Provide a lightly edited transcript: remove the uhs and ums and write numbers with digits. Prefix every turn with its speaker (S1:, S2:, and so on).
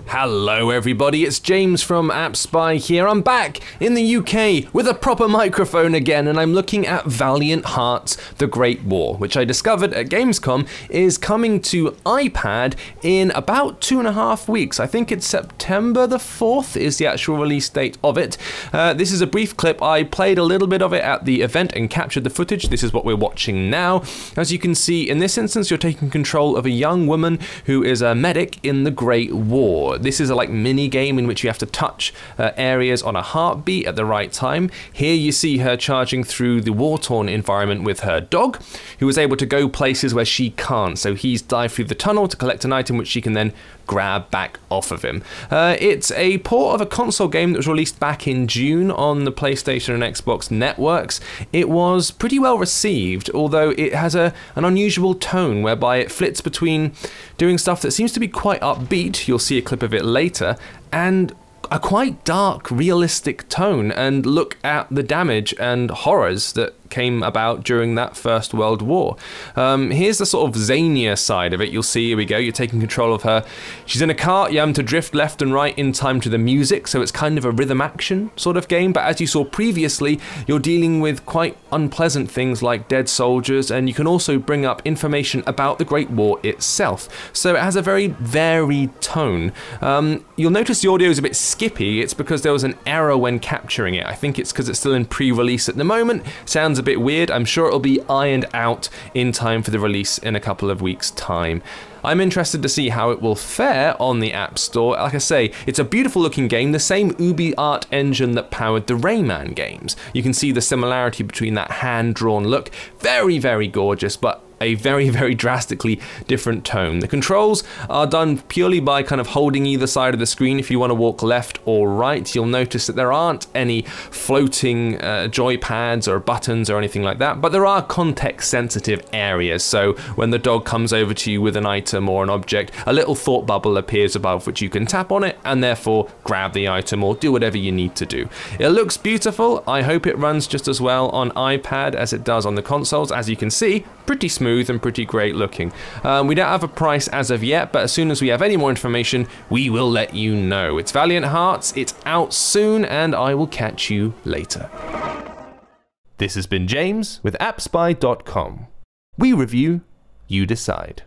S1: Hello everybody, it's James from AppSpy here. I'm back in the UK with a proper microphone again, and I'm looking at Valiant Hearts The Great War, which I discovered at Gamescom is coming to iPad in about 2.5 weeks. I think it's September the 4th is the actual release date of it. This is a brief clip. I played a little bit of it at the event and captured the footage. This is what we're watching now. As you can see, in this instance, you're taking control of a young woman who is a medic in the Great War. This is a mini game in which you have to touch areas on a heartbeat at the right time. Here you see her charging through the war-torn environment with her dog, who is able to go places where she can't. So he's dived through the tunnel to collect an item which she can then grab back off of him. It's a port of a console game that was released back in June on the PlayStation and Xbox networks. It was pretty well received, although it has an unusual tone whereby it flits between doing stuff that seems to be quite upbeat, you'll see a clip of it later, and a quite dark, realistic tone, and look at the damage and horrors that came about during that First World War. Here's the sort of zanier side of it. You'll see, here we go, you're taking control of her. She's in a cart, you have to drift left and right in time to the music, so it's kind of a rhythm action sort of game, but as you saw previously, you're dealing with quite unpleasant things like dead soldiers, and you can also bring up information about the Great War itself. So it has a very varied tone. You'll notice the audio is a bit skippy. It's because there was an error when capturing it. I think it's because it's still in pre-release at the moment. Sounds a bit weird. I'm sure it'll be ironed out in time for the release in a couple of weeks' time. I'm interested to see how it will fare on the App Store. Like I say, it's a beautiful looking game, the same UbiArt engine that powered the Rayman games. You can see the similarity between that hand-drawn look. Very, very gorgeous, but a very, very drastically different tone. The controls are done purely by kind of holding either side of the screen if you want to walk left or right. You'll notice that there aren't any floating joypads or buttons or anything like that, but there are context-sensitive areas. So when the dog comes over to you with an item or an object, a little thought bubble appears above which you can tap on it and therefore grab the item or do whatever you need to do. It looks beautiful. I hope it runs just as well on iPad as it does on the consoles. As you can see, pretty smooth and pretty great looking. We don't have a price as of yet, but as soon as we have any more information, we will let you know. It's Valiant Hearts, it's out soon, and I will catch you later. This has been James with AppSpy.com. We review, you decide.